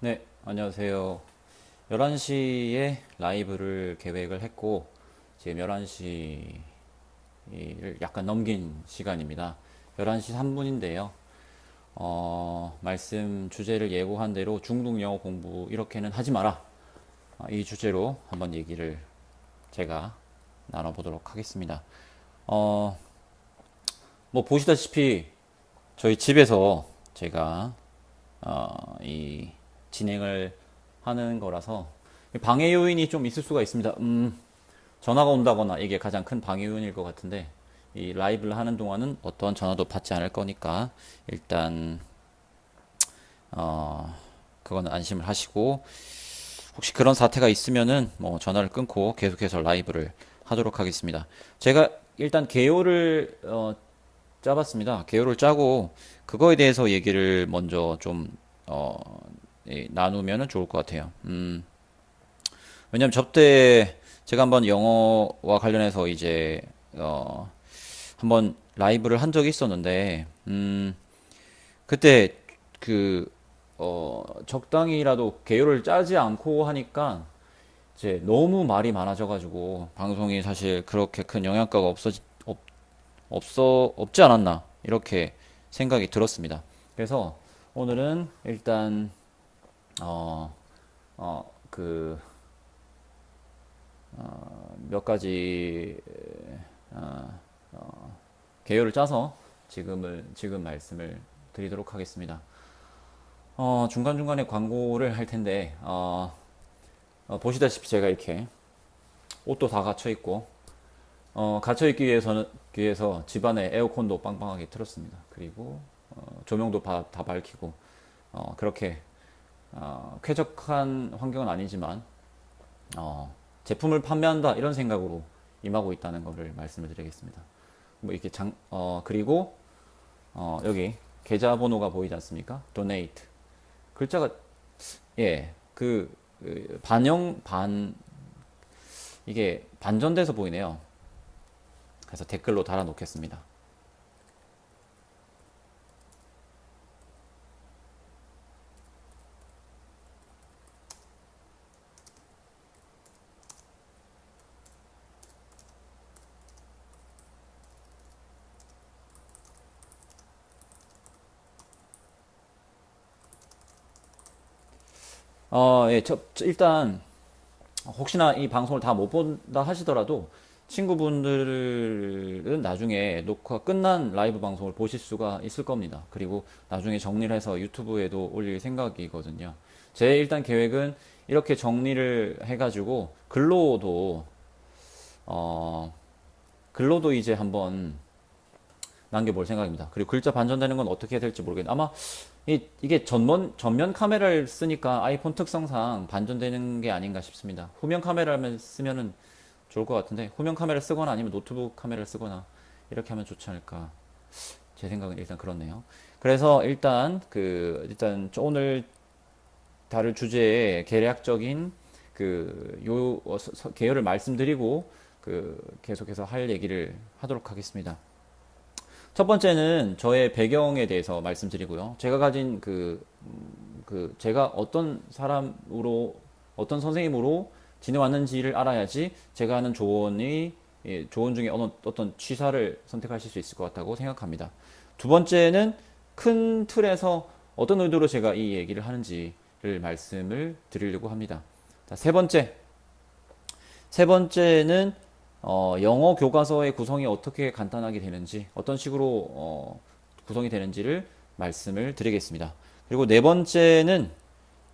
네, 안녕하세요. 11시에 라이브를 계획을 했고, 지금 11시를 약간 넘긴 시간입니다. 11시 3분인데요. 말씀 주제를 예고한 대로 중등 영어 공부 이렇게는 하지 마라. 이 주제로 한번 얘기를 제가 나눠보도록 하겠습니다. 어, 뭐 보시다시피 저희 집에서 제가 이 진행을 하는 거라서 방해 요인이 좀 있을 수가 있습니다. 전화가 온다거나 이게 가장 큰 방해 요인일 것 같은데 이 라이브를 하는 동안은 어떤 전화도 받지 않을 거니까 일단 그거는 안심을 하시고 혹시 그런 사태가 있으면은 뭐 전화를 끊고 계속해서 라이브를 하도록 하겠습니다. 제가 일단 개요를 짜봤습니다. 개요를 짜고 그거에 대해서 얘기를 먼저 좀 나누면은 좋을 것 같아요. 왜냐면 접대 제가 한번 영어와 관련해서 이제 한번 라이브를 한 적이 있었는데 그때 그 적당히라도 개요를 짜지 않고 하니까 이제 너무 말이 많아져가지고 방송이 사실 그렇게 큰 영향가가 없지 않았나 이렇게 생각이 들었습니다. 그래서 오늘은 일단 그 몇 가지 개요를 짜서 지금 말씀을 드리도록 하겠습니다. 중간중간에 광고를 할 텐데 보시다시피 제가 이렇게 옷도 다 갇혀 있고 갇혀 있기 위해서 집안에 에어컨도 빵빵하게 틀었습니다. 그리고 조명도 다 밝히고 그렇게 쾌적한 환경은 아니지만 제품을 판매한다 이런 생각으로 임하고 있다는 것을 말씀을 드리겠습니다. 뭐 이렇게 그리고 여기 계좌번호가 보이지 않습니까? donate 글자가 예, 반영 반 이게 반전돼서 보이네요. 그래서 댓글로 달아 놓겠습니다. 예, 일단 혹시나 이 방송을 다 못 본다 하시더라도 친구분들은 나중에 녹화 끝난 라이브 방송을 보실 수가 있을 겁니다. 그리고 나중에 정리를 해서 유튜브에도 올릴 생각이거든요. 제 일단 계획은 이렇게 정리를 해가지고 어, 글로도 이제 한번 남겨볼 생각입니다. 그리고 글자 반전되는 건 어떻게 해야 될지 모르겠는데 아마 이게 전면 카메라를 쓰니까 아이폰 특성상 반전되는 게 아닌가 싶습니다. 후면 카메라를 쓰면은 좋을 것 같은데 후면 카메라 쓰거나 아니면 노트북 카메라를 쓰거나 이렇게 하면 좋지 않을까. 제 생각은 일단 그렇네요. 그래서 일단 오늘 다룰 주제의 개략적인 개요를 말씀드리고 계속해서 할 얘기를 하도록 하겠습니다. 첫 번째는 저의 배경에 대해서 말씀드리고요. 제가 가진 제가 어떤 사람으로, 어떤 선생님으로 지내왔는지를 알아야지 제가 하는 조언 중에 어떤 취사를 선택하실 수 있을 것 같다고 생각합니다. 두 번째는 큰 틀에서 어떤 의도로 제가 이 얘기를 하는지를 말씀을 드리려고 합니다. 자, 세 번째는 영어 교과서의 구성이 어떻게 간단하게 되는지, 어떤 식으로 구성이 되는지를 말씀을 드리겠습니다. 그리고 네 번째는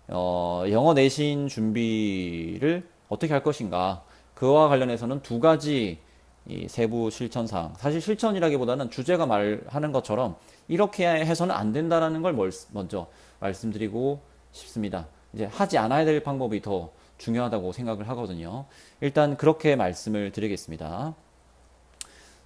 영어 내신 준비를 어떻게 할 것인가, 그와 관련해서는 두 가지 이 세부 실천사항, 사실 실천이라기보다는 주제가 말하는 것처럼 이렇게 해서는 안 된다라는 걸 먼저 말씀드리고 싶습니다. 이제 하지 않아야 될 방법이 더 중요하다고 생각을 하거든요. 일단 그렇게 말씀을 드리겠습니다.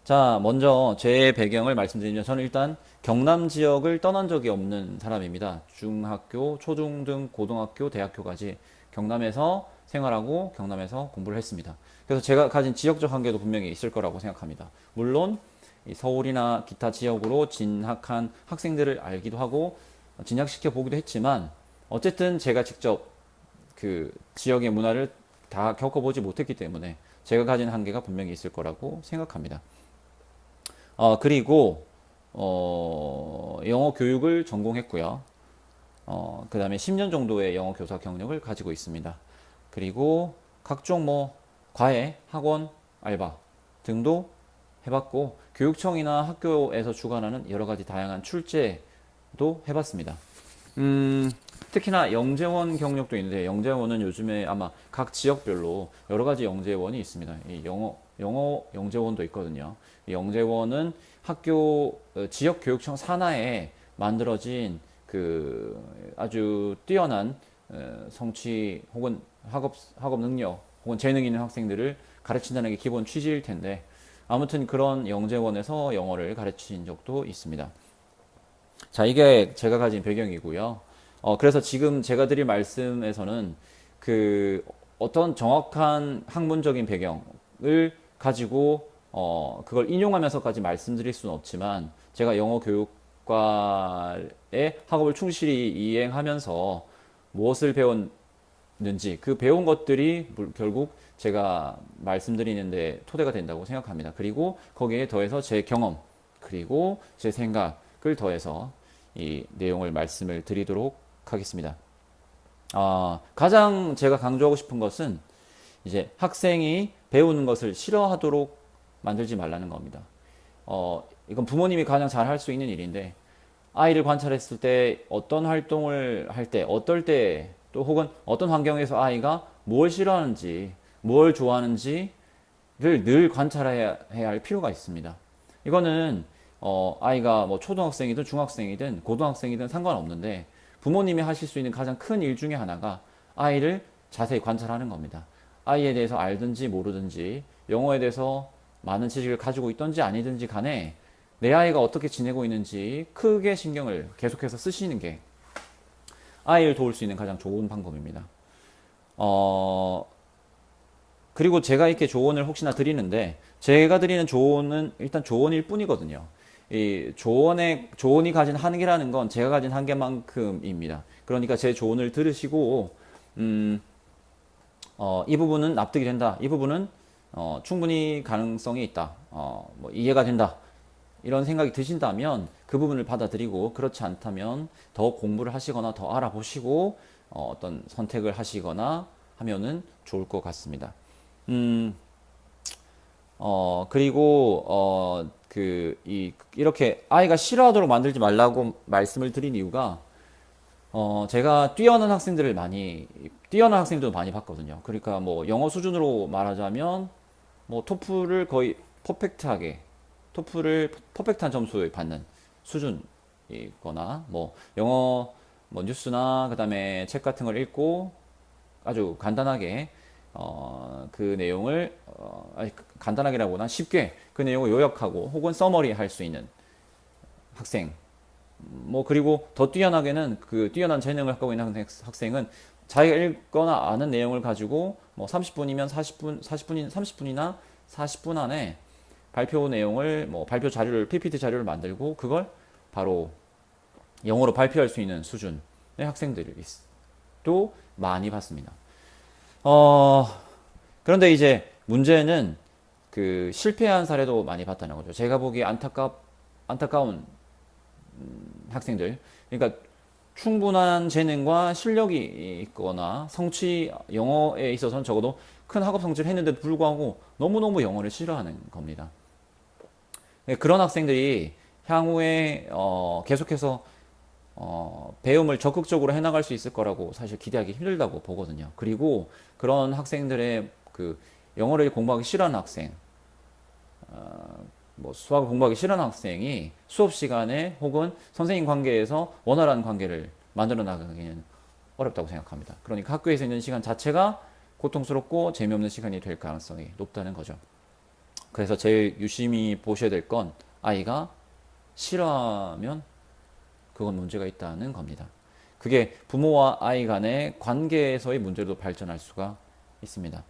자, 먼저 제 배경을 말씀드리면 저는 일단 경남 지역을 떠난 적이 없는 사람입니다. 중학교, 초중등, 고등학교, 대학교까지 경남에서 생활하고 경남에서 공부를 했습니다. 그래서 제가 가진 지역적 한계도 분명히 있을 거라고 생각합니다. 물론 서울이나 기타 지역으로 진학한 학생들을 알기도 하고 진학시켜 보기도 했지만 어쨌든 제가 직접 그 지역의 문화를 다 겪어보지 못했기 때문에 제가 가진 한계가 분명히 있을 거라고 생각합니다. 그리고 영어 교육을 전공했고요. 그 다음에 10년 정도의 영어 교사 경력을 가지고 있습니다. 그리고 각종 뭐 과외, 학원, 알바 등도 해봤고 교육청이나 학교에서 주관하는 여러 가지 다양한 출제도 해봤습니다. 특히나 영재원 경력도 있는데 영재원은 요즘에 아마 각 지역별로 여러 가지 영재원이 있습니다. 이 영어 영재원도 있거든요. 이 영재원은 학교 지역 교육청 산하에 만들어진 그 아주 뛰어난 성취 혹은 학업 능력 혹은 재능 있는 학생들을 가르친다는 게 기본 취지일 텐데 아무튼 그런 영재원에서 영어를 가르친 적도 있습니다. 자, 이게 제가 가진 배경이고요. 그래서 지금 제가 드릴 말씀에서는 그 어떤 정확한 학문적인 배경을 가지고 그걸 인용하면서까지 말씀드릴 수는 없지만 제가 영어 교육과의 학업을 충실히 이행하면서 무엇을 배웠는지 그 배운 것들이 결국 제가 말씀드리는데 토대가 된다고 생각합니다. 그리고 거기에 더해서 제 경험 그리고 제 생각을 더해서 이 내용을 말씀을 드리도록 하겠습니다. 가장 제가 강조하고 싶은 것은 이제 학생이 배우는 것을 싫어하도록 만들지 말라는 겁니다. 이건 부모님이 가장 잘 할 수 있는 일인데 아이를 관찰했을 때 어떤 활동을 할 때, 어떨 때, 또 혹은 어떤 환경에서 아이가 뭘 싫어하는지, 뭘 좋아하는지를 늘 관찰해야 할 필요가 있습니다. 이거는 아이가 뭐 초등학생이든 중학생이든 고등학생이든 상관없는데 부모님이 하실 수 있는 가장 큰 일 중에 하나가 아이를 자세히 관찰하는 겁니다. 아이에 대해서 알든지 모르든지 영어에 대해서 많은 지식을 가지고 있든지 아니든지 간에 내 아이가 어떻게 지내고 있는지 크게 신경을 계속해서 쓰시는 게 아이를 도울 수 있는 가장 좋은 방법입니다. 그리고 제가 이렇게 조언을 혹시나 드리는데 제가 드리는 조언은 일단 조언일 뿐이거든요. 이 조언이 가진 한계라는 건 제가 가진 한계만큼입니다. 그러니까 제 조언을 들으시고 이 부분은 납득이 된다. 이 부분은 충분히 가능성이 있다. 뭐 이해가 된다. 이런 생각이 드신다면 그 부분을 받아들이고 그렇지 않다면 더 공부를 하시거나 더 알아보시고 어떤 선택을 하시거나 하면은 좋을 것 같습니다. 그리고 이렇게 아이가 싫어하도록 만들지 말라고 말씀을 드린 이유가 제가 뛰어난 학생들도 많이 봤거든요. 그러니까 뭐 영어 수준으로 말하자면 뭐 토플을 거의 퍼펙트한 점수를 받는 수준이거나 뭐 영어 뭐 뉴스나 그다음에 책 같은 걸 읽고 아주 간단하게 그 내용을 아니, 간단하게라고나 쉽게 그 내용을 요약하고 혹은 서머리 할 수 있는 학생 뭐 그리고 더 뛰어나게는 그 뛰어난 재능을 갖고 있는 학생은 자기가 읽거나 아는 내용을 가지고 뭐 30분이면 30분이나 40분 안에 발표 내용을 뭐 발표 자료를 PPT 자료를 만들고 그걸 바로 영어로 발표할 수 있는 수준의 학생들도 많이 봤습니다. 그런데 이제 문제는 그 실패한 사례도 많이 봤다는 거죠. 제가 보기에 안타까운 학생들. 그러니까 충분한 재능과 실력이 있거나 영어에 있어서는 적어도 큰 학업 성취를 했는데도 불구하고 너무너무 영어를 싫어하는 겁니다. 그런 학생들이 향후에 계속해서 배움을 적극적으로 해나갈 수 있을 거라고 사실 기대하기 힘들다고 보거든요. 그리고 그런 학생들의 그 영어를 공부하기 싫어하는 학생, 뭐 수학을 공부하기 싫어하는 학생이 수업 시간에 혹은 선생님 관계에서 원활한 관계를 만들어 나가기는 어렵다고 생각합니다. 그러니까 학교에서 있는 시간 자체가 고통스럽고 재미없는 시간이 될 가능성이 높다는 거죠. 그래서 제일 유심히 보셔야 될 건 아이가 싫어하면 그건 문제가 있다는 겁니다. 그게 부모와 아이 간의 관계에서의 문제로 발전할 수가 있습니다.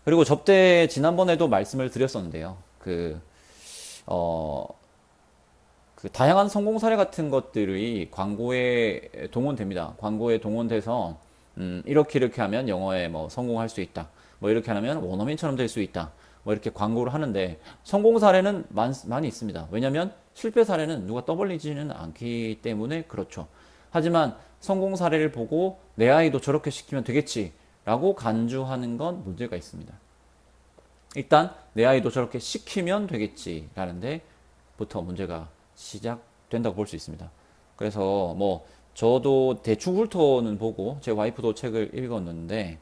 그리고 지난번에도 말씀을 드렸었는데요. 그 다양한 성공 사례 같은 것들이 광고에 동원됩니다. 광고에 동원돼서 이렇게 이렇게 하면 영어에 뭐 성공할 수 있다. 뭐 이렇게 하면 원어민처럼 될 수 있다. 뭐 이렇게 광고를 하는데 성공 사례는 많이 있습니다. 왜냐하면 실패 사례는 누가 떠벌리지는 않기 때문에 그렇죠. 하지만 성공 사례를 보고 내 아이도 저렇게 시키면 되겠지라고 간주하는 건 문제가 있습니다. 일단 내 아이도 저렇게 시키면 되겠지라는 데부터 문제가 시작된다고 볼 수 있습니다. 그래서 뭐 저도 대충 훑어는 보고 제 와이프도 책을 읽었는데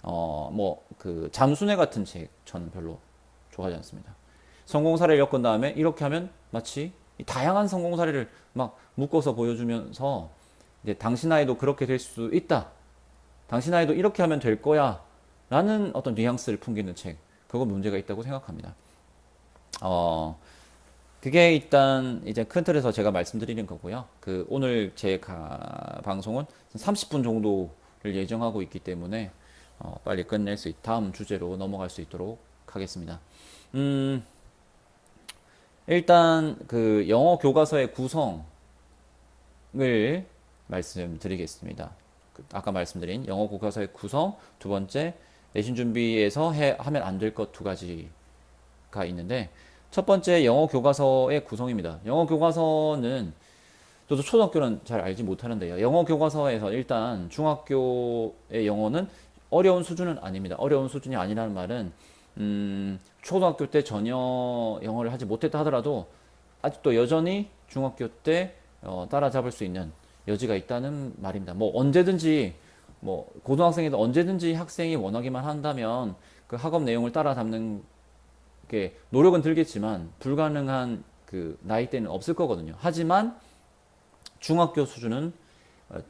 뭐 그 잠수뇌 같은 책 저는 별로 좋아하지 않습니다. 성공 사례를 엮은 다음에 이렇게 하면 마치 이 다양한 성공 사례를 막 묶어서 보여주면서 이제 당신 아이도 그렇게 될 수 있다. 당신 아이도 이렇게 하면 될 거야. 라는 어떤 뉘앙스를 풍기는 책. 그건 문제가 있다고 생각합니다. 그게 일단 이제 큰 틀에서 제가 말씀드리는 거고요. 그 오늘 제 방송은 30분 정도를 예정하고 있기 때문에 빨리 끝낼 수 다음 주제로 넘어갈 수 있도록 하겠습니다. 일단 그 영어 교과서의 구성을 말씀드리겠습니다. 아까 말씀드린 영어 교과서의 구성, 두 번째 내신 준비에서 하면 안 될 것 두 가지가 있는데, 첫 번째 영어 교과서의 구성입니다. 영어 교과서는 저도 초등학교는 잘 알지 못하는데요. 영어 교과서에서 일단 중학교의 영어는 어려운 수준은 아닙니다. 어려운 수준이 아니라는 말은 초등학교 때 전혀 영어를 하지 못했다 하더라도 아직도 여전히 중학교 때 따라잡을 수 있는 여지가 있다는 말입니다. 뭐 언제든지 뭐 고등학생에도 언제든지 학생이 원하기만 한다면 그 학업 내용을 따라잡는 게 노력은 들겠지만 불가능한 그 나이대는 없을 거거든요. 하지만 중학교 수준은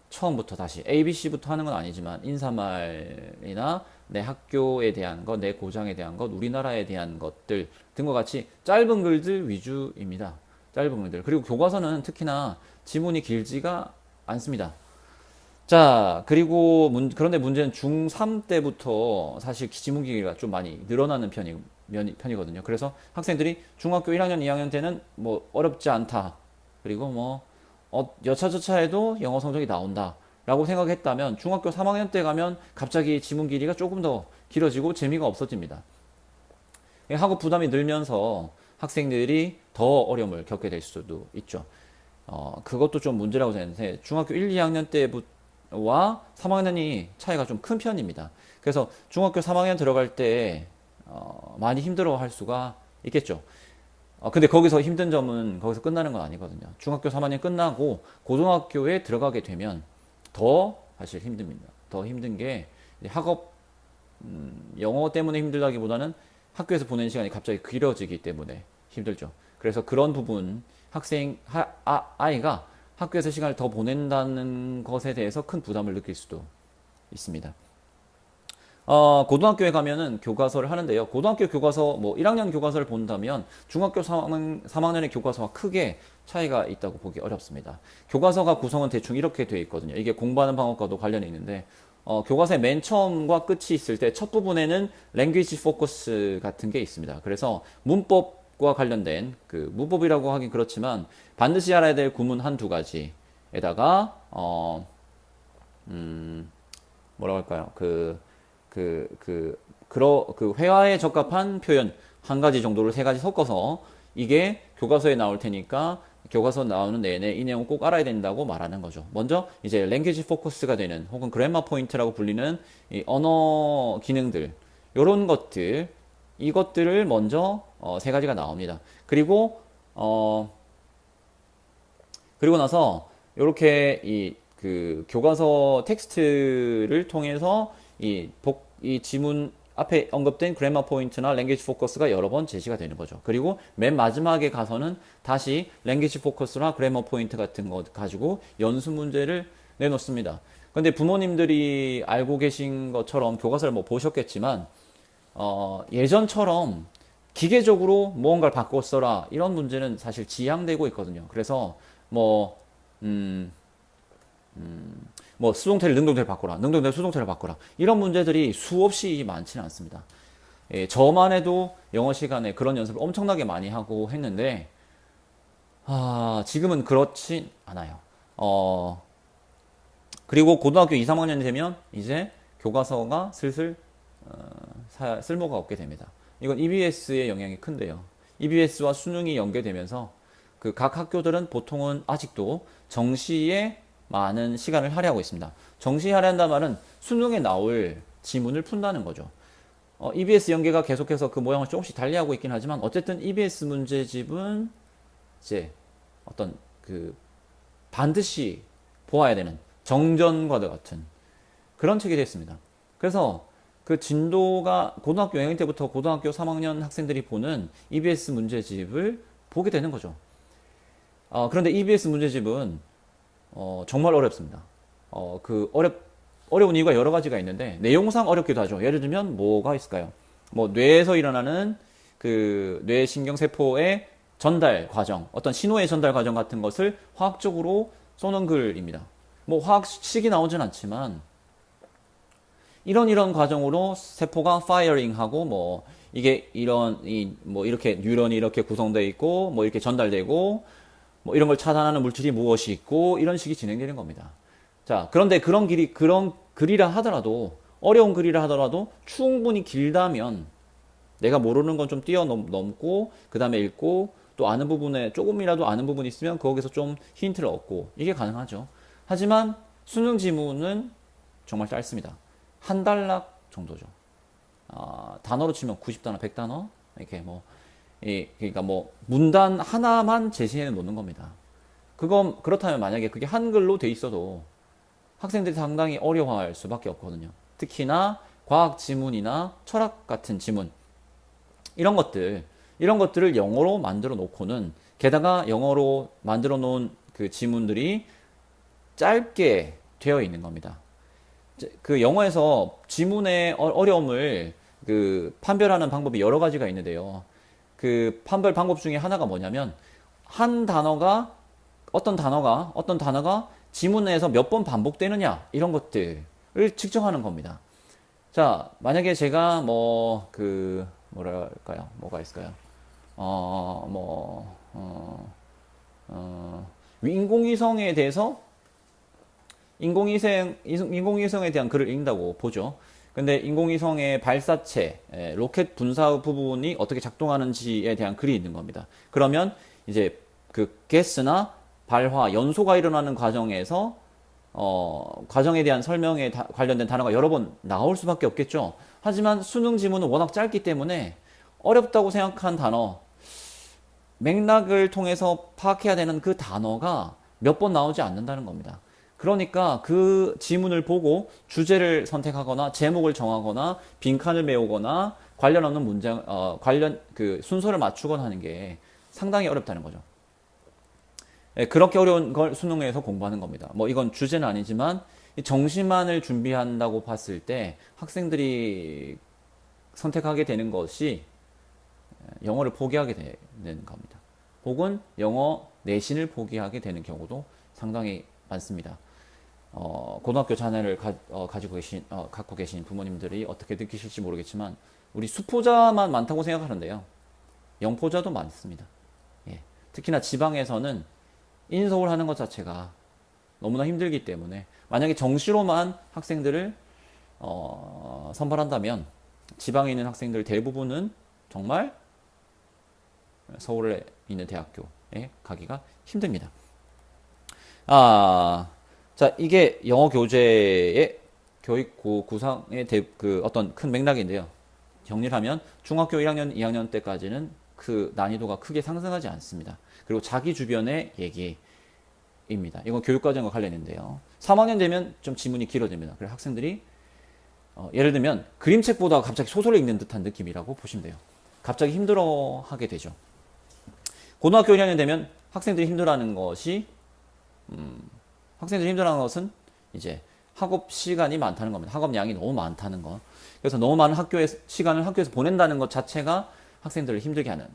처음부터 다시 ABC부터 하는 건 아니지만 인사말이나 내 학교에 대한 것, 내 고장에 대한 것, 우리나라에 대한 것들 등과 같이 짧은 글들 위주입니다. 짧은 글들. 그리고 교과서는 특히나 지문이 길지가 않습니다. 자, 그리고 그런데 문제는 중3 때부터 사실 지문 길이가 좀 많이 늘어나는 편이거든요. 그래서 학생들이 중학교 1학년, 2학년 때는 뭐 어렵지 않다. 그리고 뭐 여차저차해도 영어 성적이 나온다 라고 생각했다면 중학교 3학년 때 가면 갑자기 지문 길이가 조금 더 길어지고 재미가 없어집니다. 학업 부담이 늘면서 학생들이 더 어려움을 겪게 될 수도 있죠. 그것도 좀 문제라고 생각하는데 중학교 1, 2학년 때와 3학년이 차이가 좀 큰 편입니다. 그래서 중학교 3학년 들어갈 때 많이 힘들어 할 수가 있겠죠. 근데 거기서 힘든 점은 거기서 끝나는 건 아니거든요. 중학교 3학년 끝나고 고등학교에 들어가게 되면 더 사실 힘듭니다. 더 힘든 게 학업 영어 때문에 힘들다기보다는 학교에서 보내는 시간이 갑자기 길어지기 때문에 힘들죠. 그래서 그런 부분 아이가 학교에서 시간을 더 보낸다는 것에 대해서 큰 부담을 느낄 수도 있습니다. 고등학교에 가면은 교과서를 하는데요. 고등학교 교과서, 뭐 1학년 교과서를 본다면 중학교 3학년의 교과서와 크게 차이가 있다고 보기 어렵습니다. 교과서가 구성은 대충 이렇게 되어 있거든요. 이게 공부하는 방법과도 관련이 있는데, 교과서의 맨 처음과 끝이 있을 때 첫 부분에는 랭귀지 포커스 같은 게 있습니다. 그래서 문법과 관련된 그 문법이라고 하긴 그렇지만 반드시 알아야 될 구문 한두 가지에다가 뭐라고 할까요? 회화에 적합한 표현 한 가지 정도를 세 가지 섞어서 이게 교과서에 나올 테니까 교과서 나오는 내내 이 내용 꼭 알아야 된다고 말하는 거죠. 먼저 이제 랭귀지 포커스가 되는 혹은 그래머 포인트라고 불리는 이 언어 기능들 요런 것들 이것들을 먼저 세 가지가 나옵니다. 그리고 나서 이렇게 그 교과서 텍스트를 통해서 이 지문 앞에 언급된 그래머 포인트나 랭귀지 포커스가 여러 번 제시가 되는 거죠. 그리고 맨 마지막에 가서는 다시 랭귀지 포커스나 그래머 포인트 같은 거 가지고 연수 문제를 내놓습니다. 근데 부모님들이 알고 계신 것처럼 교과서를 뭐 보셨겠지만 예전처럼 기계적으로 무언가를 바꿔 써라 이런 문제는 사실 지양되고 있거든요. 그래서 뭐 수동태를 능동태를 바꿔라, 능동태를 수동태를 바꿔라 이런 문제들이 수없이 많지는 않습니다. 저만 해도 영어 시간에 그런 연습을 엄청나게 많이 하고 했는데 지금은 그렇진 않아요. 그리고 고등학교 2, 3학년이 되면 이제 교과서가 슬슬 쓸모가 없게 됩니다. 이건 EBS의 영향이 큰데요. EBS와 수능이 연계되면서 그 각 학교들은 보통은 아직도 정시에 많은 시간을 할애하고 있습니다. 정시에 할애한다는 말은 수능에 나올 지문을 푼다는 거죠. EBS 연계가 계속해서 그 모양을 조금씩 달리하고 있긴 하지만 어쨌든 EBS 문제집은 이제 어떤 그 반드시 보아야 되는 정전과도 같은 그런 책이 됐습니다. 그래서 그 진도가 고등학교 2학년 때부터 고등학교 3학년 학생들이 보는 EBS 문제집을 보게 되는 거죠. 그런데 EBS 문제집은 정말 어렵습니다. 어려운 이유가 여러 가지가 있는데 내용상 어렵기도 하죠. 예를 들면 뭐가 있을까요? 뭐 뇌에서 일어나는 그 뇌신경세포의 전달 과정, 어떤 신호의 전달 과정 같은 것을 화학적으로 쏘는 글입니다. 뭐 화학식이 나오진 않지만 이런 과정으로 세포가 파이어링하고 뭐 이게 뭐 이렇게 뉴런이 이렇게 구성되어 있고 뭐 이렇게 전달되고 뭐 이런 걸 차단하는 물질이 무엇이 있고 이런 식이 진행되는 겁니다. 자, 그런데 그런 글이라 하더라도 어려운 글이라 하더라도 충분히 길다면 내가 모르는 건 좀 뛰어넘고 그 다음에 읽고 또 아는 부분에 조금이라도 아는 부분이 있으면 거기서 좀 힌트를 얻고 이게 가능하죠. 하지만 수능 지문은 정말 짧습니다. 한 단락 정도죠. 단어로 치면 90단어, 100단어 이렇게 뭐 그러니까 뭐 문단 하나만 제시해 놓는 겁니다. 그렇다면 만약에 그게 한글로 돼 있어도 학생들이 상당히 어려워할 수밖에 없거든요. 특히나 과학 지문이나 철학 같은 지문 이런 것들을 영어로 만들어 놓고는 게다가 영어로 만들어 놓은 그 지문들이 짧게 되어 있는 겁니다. 그 영어에서 지문의 어려움을 그 판별하는 방법이 여러 가지가 있는데요. 그 판별 방법 중에 하나가 뭐냐면 어떤 단어가 지문 내에서 몇 번 반복되느냐 이런 것들을 측정하는 겁니다. 자, 만약에 제가 뭐가 있을까요? 인공위성에 대해서 인공위성에 대한 글을 읽는다고 보죠. 근데 인공위성의 발사체, 로켓 분사 부분이 어떻게 작동하는지에 대한 글이 있는 겁니다. 그러면 이제 그 가스나 발화, 연소가 일어나는 과정에서 과정에 대한 설명에 관련된 단어가 여러 번 나올 수밖에 없겠죠. 하지만 수능 지문은 워낙 짧기 때문에 어렵다고 생각한 단어, 맥락을 통해서 파악해야 되는 그 단어가 몇 번 나오지 않는다는 겁니다. 그러니까 그 지문을 보고 주제를 선택하거나 제목을 정하거나 빈칸을 메우거나 관련 없는 문장, 관련 그 순서를 맞추거나 하는 게 상당히 어렵다는 거죠. 그렇게 어려운 걸 수능에서 공부하는 겁니다. 뭐 이건 주제는 아니지만 정시만을 준비한다고 봤을 때 학생들이 선택하게 되는 것이 영어를 포기하게 되는 겁니다. 혹은 영어 내신을 포기하게 되는 경우도 상당히 많습니다. 고등학교 자녀를 갖고 계신 부모님들이 어떻게 느끼실지 모르겠지만 우리 수포자만 많다고 생각하는데요. 영포자도 많습니다. 예. 특히나 지방에서는 인서울 하는 것 자체가 너무나 힘들기 때문에 만약에 정시로만 학생들을 선발한다면 지방에 있는 학생들 대부분은 정말 서울에 있는 대학교에 가기가 힘듭니다. 자, 이게 영어 교재의 교육 구상의 그 어떤 큰 맥락인데요. 정리를 하면 중학교 1학년, 2학년 때까지는 그 난이도가 크게 상승하지 않습니다. 그리고 자기 주변의 얘기입니다. 이건 교육과정과 관련인데요. 3학년 되면 좀 지문이 길어집니다. 그래서 학생들이 예를 들면 그림책 보다가 갑자기 소설을 읽는 듯한 느낌이라고 보시면 돼요. 갑자기 힘들어하게 되죠. 고등학교 1학년 되면 학생들이 힘들어하는 것은 이제 학업 시간이 많다는 겁니다. 학업 양이 너무 많다는 거. 그래서 너무 많은 시간을 학교에서 보낸다는 것 자체가 학생들을 힘들게 하는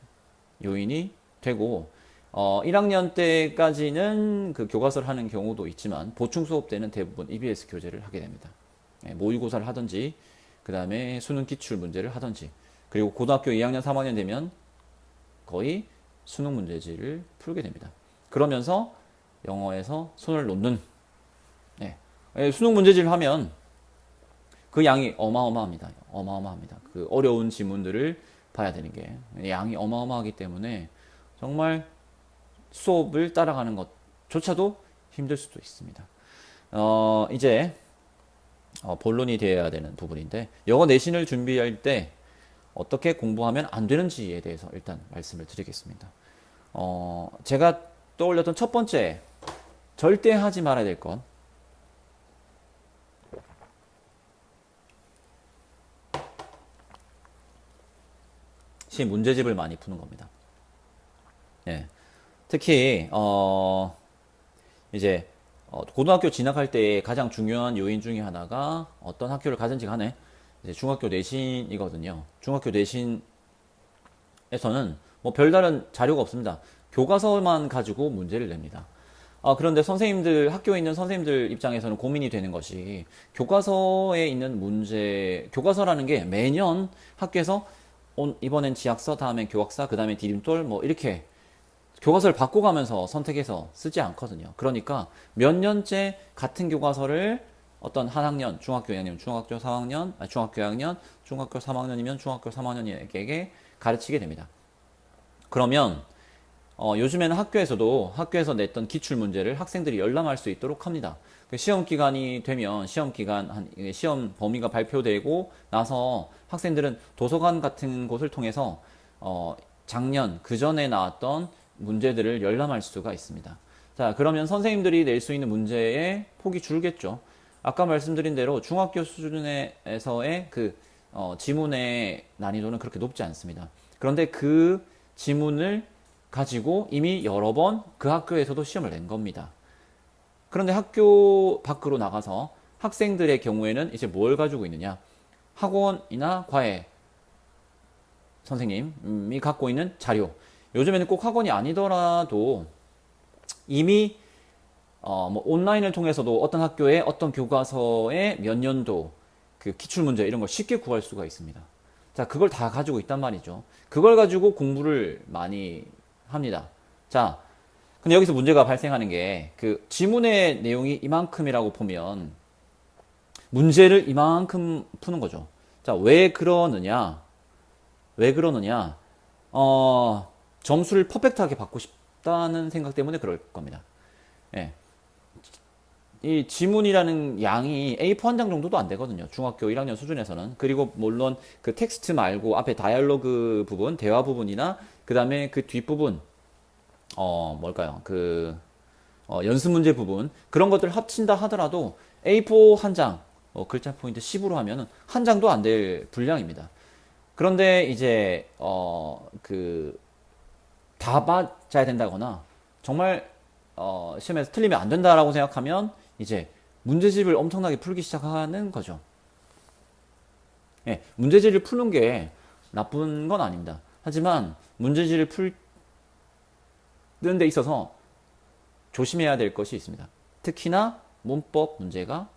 요인이 되고 1학년 때까지는 그 교과서를 하는 경우도 있지만 보충 수업 때는 대부분 EBS 교재를 하게 됩니다. 모의고사를 하든지 그 다음에 수능 기출 문제를 하든지 그리고 고등학교 2학년 3학년 되면 거의 수능 문제지를 풀게 됩니다. 그러면서 영어에서 손을 놓는. 네. 수능 문제집을 하면 그 양이 어마어마합니다. 어마어마합니다. 그 어려운 지문들을 봐야 되는 게 양이 어마어마하기 때문에 정말 수업을 따라가는 것조차도 힘들 수도 있습니다. 이제 본론이 되어야 되는 부분인데, 영어 내신을 준비할 때 어떻게 공부하면 안 되는지에 대해서 일단 말씀을 드리겠습니다. 제가 떠올렸던 첫 번째, 절대 하지 말아야 될 것. 시 문제집을 많이 푸는 겁니다. 예. 특히, 이제, 고등학교 진학할 때 가장 중요한 요인 중에 하나가 어떤 학교를 가든지 간에 이제 중학교 내신이거든요. 중학교 내신에서는 뭐 별다른 자료가 없습니다. 교과서만 가지고 문제를 냅니다. 그런데 선생님들, 학교에 있는 선생님들 입장에서는 고민이 되는 것이 교과서에 있는 문제, 교과서라는 게 매년 학교에서 이번엔 지약서, 다음엔 교학사, 그 다음에 디딤돌, 뭐 이렇게 교과서를 바꿔가면서 선택해서 쓰지 않거든요. 그러니까 몇 년째 같은 교과서를 어떤 한 학년, 중학교 2학년, 중학교 3학년, 중학교 2학년, 중학교 3학년이면 중학교 3학년에게 가르치게 됩니다. 그러면 요즘에는 학교에서 냈던 기출 문제를 학생들이 열람할 수 있도록 합니다. 시험 기간이 되면 시험 범위가 발표되고 나서 학생들은 도서관 같은 곳을 통해서 작년 그 전에 나왔던 문제들을 열람할 수가 있습니다. 자, 그러면 선생님들이 낼 수 있는 문제의 폭이 줄겠죠. 아까 말씀드린 대로 중학교 수준에서의 지문의 난이도는 그렇게 높지 않습니다. 그런데 그 지문을 가지고 이미 여러 번 그 학교에서도 시험을 낸 겁니다. 그런데 학교 밖으로 나가서 학생들의 경우에는 이제 뭘 가지고 있느냐? 학원이나 과외 선생님이 갖고 있는 자료. 요즘에는 꼭 학원이 아니더라도 이미 뭐 온라인을 통해서도 어떤 학교의 어떤 교과서의 몇 년도 그 기출문제 이런 걸 쉽게 구할 수가 있습니다. 자, 그걸 다 가지고 있단 말이죠. 그걸 가지고 공부를 많이 합니다. 자, 근데 여기서 문제가 발생하는 게 그 지문의 내용이 이만큼이라고 보면 문제를 이만큼 푸는 거죠. 자, 왜 그러느냐? 점수를 퍼펙트하게 받고 싶다는 생각 때문에 그럴 겁니다. 예. 이 지문이라는 양이 A4 한 장 정도도 안 되거든요. 중학교 1학년 수준에서는. 그리고 물론 그 텍스트 말고 앞에 다이얼로그 부분, 대화 부분이나 그 다음에 그 뒷부분, 연습 문제 부분, 그런 것들을 합친다 하더라도 A4 한 장, 글자 포인트 10으로 하면은 한 장도 안 될 분량입니다. 그런데 이제, 다 맞아야 된다거나, 정말, 시험에서 틀리면 안 된다라고 생각하면, 이제, 문제집을 엄청나게 풀기 시작하는 거죠. 예, 문제집을 푸는 게 나쁜 건 아닙니다. 하지만, 문제집을 풀는 데 있어서 조심해야 될 것이 있습니다. 특히나, 문법 문제가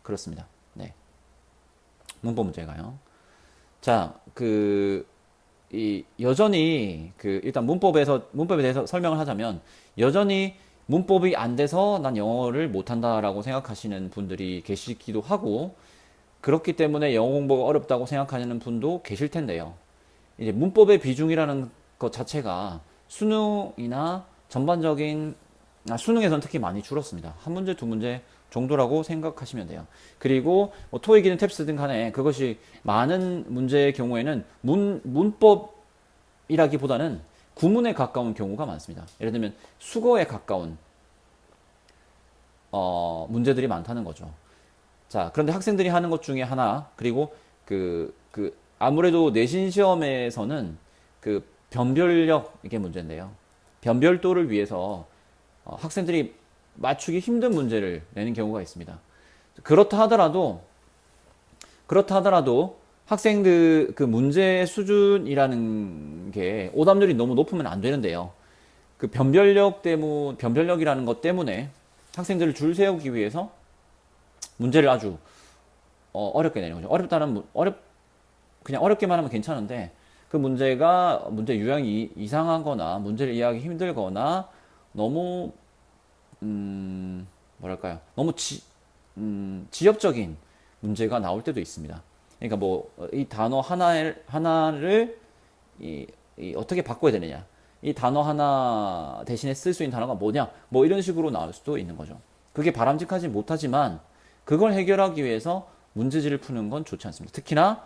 그렇습니다. 네. 문법 문제가요. 자, 여전히, 일단 문법에 대해서 설명을 하자면, 여전히 문법이 안 돼서 난 영어를 못한다라고 생각하시는 분들이 계시기도 하고, 그렇기 때문에 영어 공부가 어렵다고 생각하시는 분도 계실 텐데요. 이제 문법의 비중이라는 것 자체가 수능이나 수능에서는 특히 많이 줄었습니다. 한 문제, 두 문제 정도라고 생각하시면 돼요. 그리고 뭐 토익이든 탭스든 간에 그것이 많은 문제의 경우에는 문법이라기보다는 구문에 가까운 경우가 많습니다. 예를 들면 수거에 가까운 문제들이 많다는 거죠. 자, 그런데 학생들이 하는 것 중에 하나, 그리고 아무래도 내신 시험에서는 변별력, 이게 문제인데요. 변별도를 위해서 학생들이 맞추기 힘든 문제를 내는 경우가 있습니다. 그렇다 하더라도 학생들 문제 수준이라는 게 오답률이 너무 높으면 안 되는데요. 변별력이라는 것 때문에 학생들을 줄 세우기 위해서 문제를 아주 어렵게 내는 거죠. 그냥 어렵게만 하면 괜찮은데 그 문제 유형이 이상하거나 문제를 이해하기 힘들거나 너무 뭐랄까요? 너무 지엽적인 문제가 나올 때도 있습니다. 그러니까 뭐 이 단어 하나를 어떻게 바꿔야 되느냐? 이 단어 하나 대신에 쓸 수 있는 단어가 뭐냐? 뭐 이런 식으로 나올 수도 있는 거죠. 그게 바람직하지 못하지만 그걸 해결하기 위해서 문제지를 푸는 건 좋지 않습니다. 특히나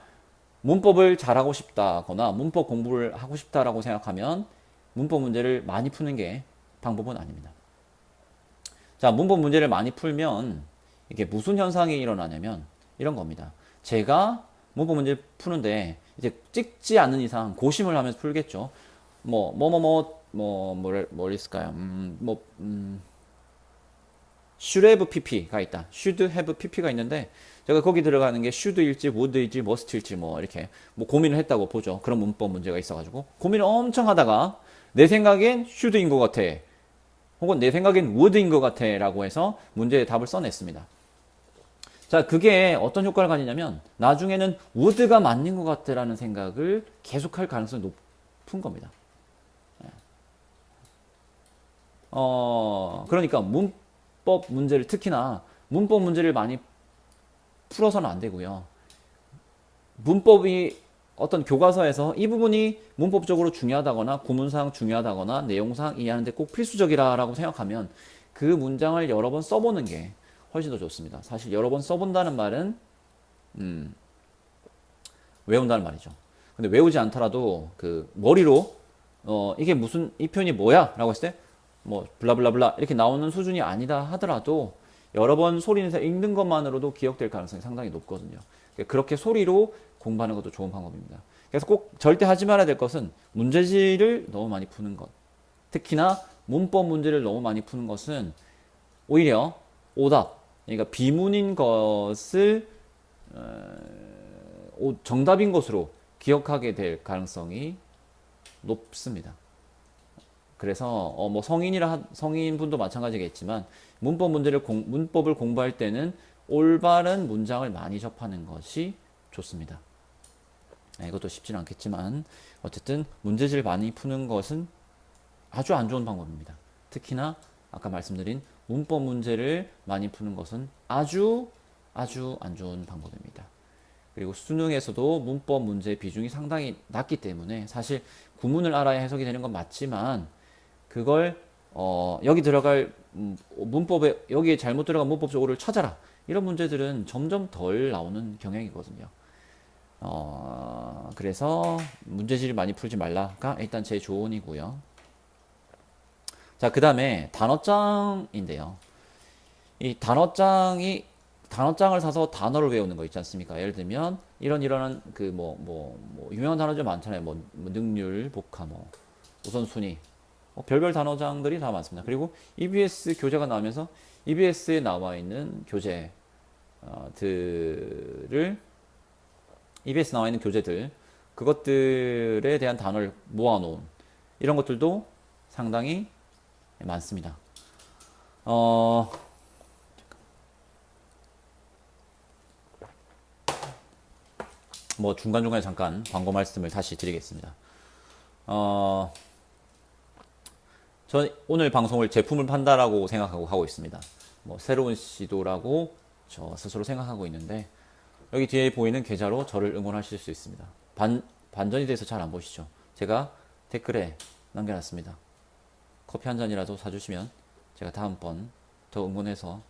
문법을 잘하고 싶다거나 문법 공부를 하고 싶다라고 생각하면 문법 문제를 많이 푸는 게 방법은 아닙니다. 자, 문법 문제를 많이 풀면 이게 무슨 현상이 일어나냐면 이런 겁니다. 제가 문법 문제 푸는데 이제 찍지 않는 이상 고심을 하면서 풀겠죠. 뭘 있을까요? should have pp가 있다. should have pp가 있는데 제가 거기 들어가는 게 should일지 would일지 must일지 뭐 이렇게 뭐 고민을 했다고 보죠. 그런 문법 문제가 있어가지고 고민을 엄청 하다가 내 생각엔 should인 것 같아. 혹은 내 생각엔 would인 것 같아 라고 해서 문제의 답을 써냈습니다. 자, 그게 어떤 효과를 가지냐면 나중에는 would가 맞는 것 같아 라는 생각을 계속할 가능성이 높은 겁니다. 그러니까 문법 문제를 특히나 문법 문제를 많이 풀어서는 안 되고요. 문법이 어떤 교과서에서 이 부분이 문법적으로 중요하다거나 구문상 중요하다거나 내용상 이해하는데 꼭 필수적이라고 생각하면 그 문장을 여러 번 써보는 게 훨씬 더 좋습니다. 사실 여러 번 써본다는 말은 외운다는 말이죠. 근데 외우지 않더라도 그 머리로 이게 무슨 이 표현이 뭐야? 라고 했을 때 뭐 블라블라블라 이렇게 나오는 수준이 아니다 하더라도 여러 번 소리 내서 읽는 것만으로도 기억될 가능성이 상당히 높거든요. 그렇게 소리로 공부하는 것도 좋은 방법입니다. 그래서 꼭 절대 하지 말아야 될 것은 문제지를 너무 많이 푸는 것. 특히나 문법 문제를 너무 많이 푸는 것은 오히려 오답, 그러니까 비문인 것을 정답인 것으로 기억하게 될 가능성이 높습니다. 그래서 뭐 성인분도 마찬가지겠지만 문법을 공부할 때는 올바른 문장을 많이 접하는 것이 좋습니다. 이것도 쉽지는 않겠지만 어쨌든 문제지를 많이 푸는 것은 아주 안 좋은 방법입니다. 특히나 아까 말씀드린 문법 문제를 많이 푸는 것은 아주 안 좋은 방법입니다. 그리고 수능에서도 문법 문제 비중이 상당히 낮기 때문에 사실 구문을 알아야 해석이 되는 건 맞지만 그걸 여기 들어갈 문법에 여기에 잘못 들어간 문법적으로를 찾아라 이런 문제들은 점점 덜 나오는 경향이거든요. 그래서 문제지를 많이 풀지 말라가 일단 제 조언이고요. 자, 그 다음에 단어장인데요. 이 단어장을 사서 단어를 외우는 거 있지 않습니까? 예를 들면 이런 그 유명한 단어들 많잖아요. 능률, 복화, 우선순위, 별별 단어장들이 다 많습니다. 그리고 EBS 교재가 나오면서 EBS에 나와 있는 EBS 나와 있는 교재들 그것들에 대한 단어를 모아놓은 이런 것들도 상당히 많습니다. 중간중간에 잠깐 광고 말씀을 다시 드리겠습니다. 전 오늘 방송을 제품을 판다라고 생각하고 하고 있습니다. 새로운 시도라고 저 스스로 생각하고 있는데 여기 뒤에 보이는 계좌로 저를 응원하실 수 있습니다. 반전이 돼서 잘 안 보시죠? 제가 댓글에 남겨놨습니다. 커피 한 잔이라도 사주시면 제가 다음번 더 응원해서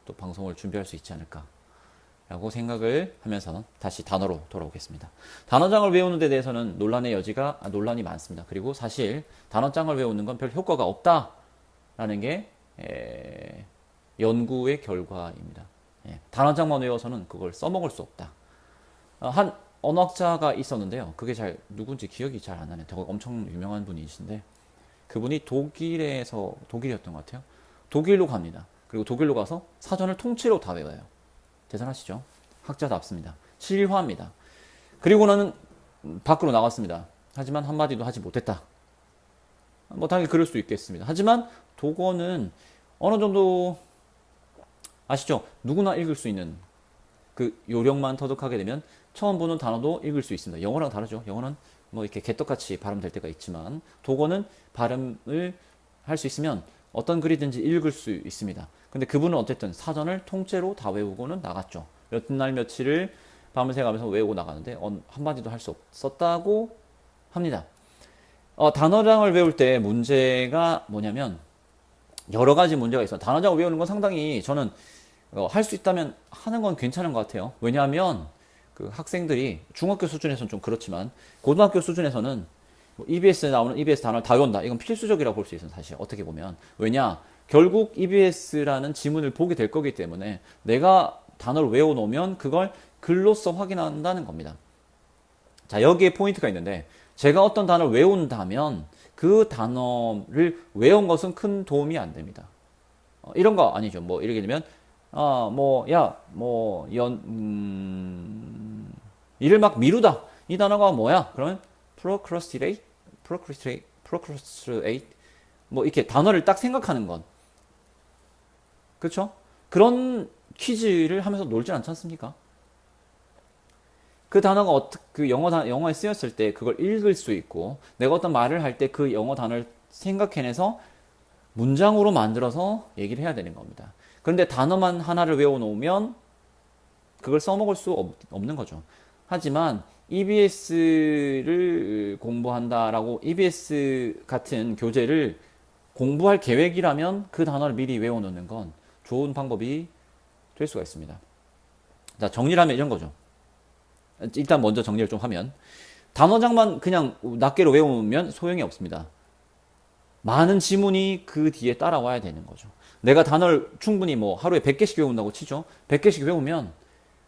또 방송을 준비할 수 있지 않을까 라고 생각을 하면서 다시 단어로 돌아오겠습니다. 단어장을 외우는 데 대해서는 논란이 많습니다. 그리고 사실 단어장을 외우는 건 별 효과가 없다라는 게 연구의 결과입니다. 단어장만 외워서는 그걸 써먹을 수 없다. 한 언어학자가 있었는데요. 그게 누군지 기억이 잘 안 나네요. 엄청 유명한 분이신데 그분이 독일이었던 것 같아요. 독일로 갑니다. 그리고 독일로 가서 사전을 통째로 다 외워요. 대단하시죠? 학자답습니다. 실화입니다. 그리고는 밖으로 나갔습니다. 하지만 한마디도 하지 못했다. 당연히 그럴 수 있겠습니다. 하지만 독어는 어느 정도 아시죠? 누구나 읽을 수 있는 그 요령만 터득하게 되면 처음 보는 단어도 읽을 수 있습니다. 영어랑 다르죠. 영어는 이렇게 개떡같이 발음될 때가 있지만 독어는 발음을 할 수 있으면 어떤 글이든지 읽을 수 있습니다. 근데 그분은 어쨌든 사전을 통째로 다 외우고는 나갔죠. 몇 날 며칠을 밤을 새가면서 외우고 나가는데 한마디도 할 수 없었다고 합니다. 단어장을 외울 때 문제가 뭐냐면 여러 가지 문제가 있어요. 단어장을 외우는 건 상당히 저는 할 수 있다면 하는 건 괜찮은 것 같아요. 왜냐하면 그 학생들이 중학교 수준에서는 좀 그렇지만 고등학교 수준에서는 뭐 EBS에 나오는 EBS 단어를 다 외운다. 이건 필수적이라고 볼 수 있어요. 사실 어떻게 보면. 왜냐? 결국 EBS라는 지문을 보게 될 거기 때문에 내가 단어를 외워놓으면 그걸 글로써 확인한다는 겁니다. 자, 여기에 포인트가 있는데 제가 어떤 단어를 외운다면 그 단어를 외운 것은 큰 도움이 안 됩니다. 이런 거 아니죠. 뭐 이렇게 되면 일을 막 미루다. 이 단어가 뭐야? 그러면 procrastinate, 뭐 이렇게 단어를 딱 생각하는 건, 그렇죠? 그런 퀴즈를 하면서 놀지 않지 않습니까? 그 단어가 그 영어에 쓰였을 때 그걸 읽을 수 있고, 내가 어떤 말을 할 때 그 영어 단어를 생각해내서 문장으로 만들어서 얘기를 해야 되는 겁니다. 그런데 단어만 하나를 외워놓으면 그걸 써먹을 수 없는 거죠. 하지만 EBS를 공부한다라고 EBS 같은 교재를 공부할 계획이라면 그 단어를 미리 외워놓는 건 좋은 방법이 될 수가 있습니다. 자, 정리를 하면 이런 거죠. 일단 먼저 정리를 좀 하면 단어장만 그냥 낱개로 외우면 소용이 없습니다. 많은 지문이 그 뒤에 따라와야 되는 거죠. 내가 단어를 충분히 뭐 하루에 100개씩 외운다고 치죠. 100개씩 외우면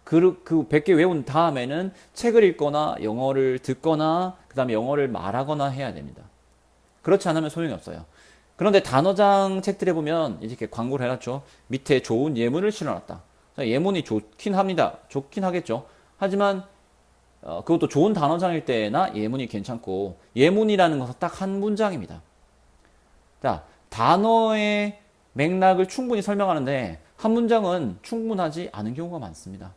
그 100개 외운 다음에는 책을 읽거나 영어를 듣거나 그 다음에 영어를 말하거나 해야 됩니다. 그렇지 않으면 소용이 없어요. 그런데 단어장 책들에 보면 이렇게 광고를 해놨죠. 밑에 좋은 예문을 실어놨다. 예문이 좋긴 합니다. 좋긴 하겠죠. 하지만 그것도 좋은 단어장일 때나 예문이 괜찮고, 예문이라는 것은 딱 한 문장입니다. 자, 단어의 맥락을 충분히 설명하는데 한 문장은 충분하지 않은 경우가 많습니다.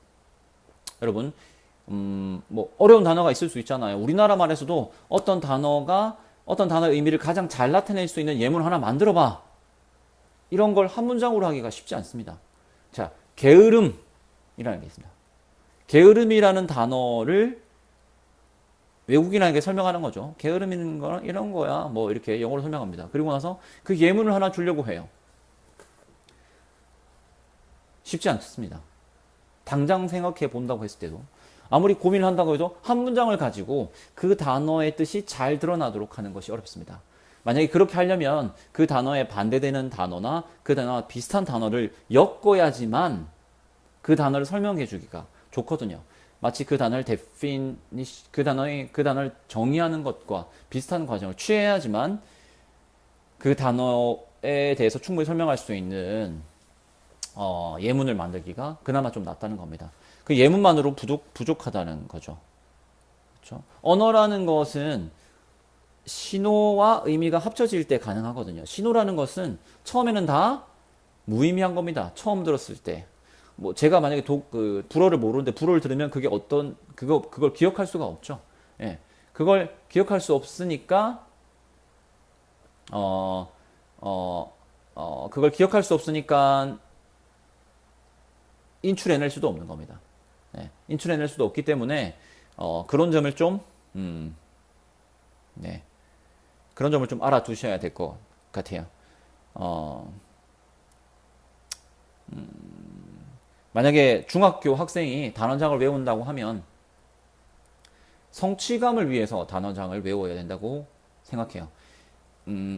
여러분, 뭐 어려운 단어가 있을 수 있잖아요. 우리나라 말에서도 어떤 단어의 의미를 가장 잘 나타낼 수 있는 예문 하나 만들어봐. 이런 걸 한 문장으로 하기가 쉽지 않습니다. 자, 게으름이라는 게 있습니다. 게으름이라는 단어를 외국인에게 설명하는 거죠. 게으름이라는 거는 이런 거야. 뭐 이렇게 영어로 설명합니다. 그리고 나서 그 예문을 하나 주려고 해요. 쉽지 않습니다. 당장 생각해 본다고 했을 때도, 아무리 고민을 한다고 해도 한 문장을 가지고 그 단어의 뜻이 잘 드러나도록 하는 것이 어렵습니다. 만약에 그렇게 하려면 그 단어에 반대되는 단어나 그 단어와 비슷한 단어를 엮어야지만 그 단어를 설명해 주기가 좋거든요. 마치 그 단어를 그 단어를 정의하는 것과 비슷한 과정을 취해야지만 그 단어에 대해서 충분히 설명할 수 있는 예문을 만들기가 그나마 좀 낫다는 겁니다. 그 예문만으로 부족하다는 거죠. 그렇죠? 언어라는 것은 신호와 의미가 합쳐질 때 가능하거든요. 신호라는 것은 처음에는 다 무의미한 겁니다. 처음 들었을 때. 뭐 제가 만약에 불어를 모르는데 불어를 들으면 그걸 기억할 수가 없죠. 예. 그걸 기억할 수 없으니까 그걸 기억할 수 없으니까 인출해낼 수도 없는 겁니다. 예. 인출해낼 수도 없기 때문에 그런 점을 좀 네. 그런 점을 좀 알아두셔야 될 것 같아요. 만약에 중학교 학생이 단어장을 외운다고 하면 성취감을 위해서 단어장을 외워야 된다고 생각해요.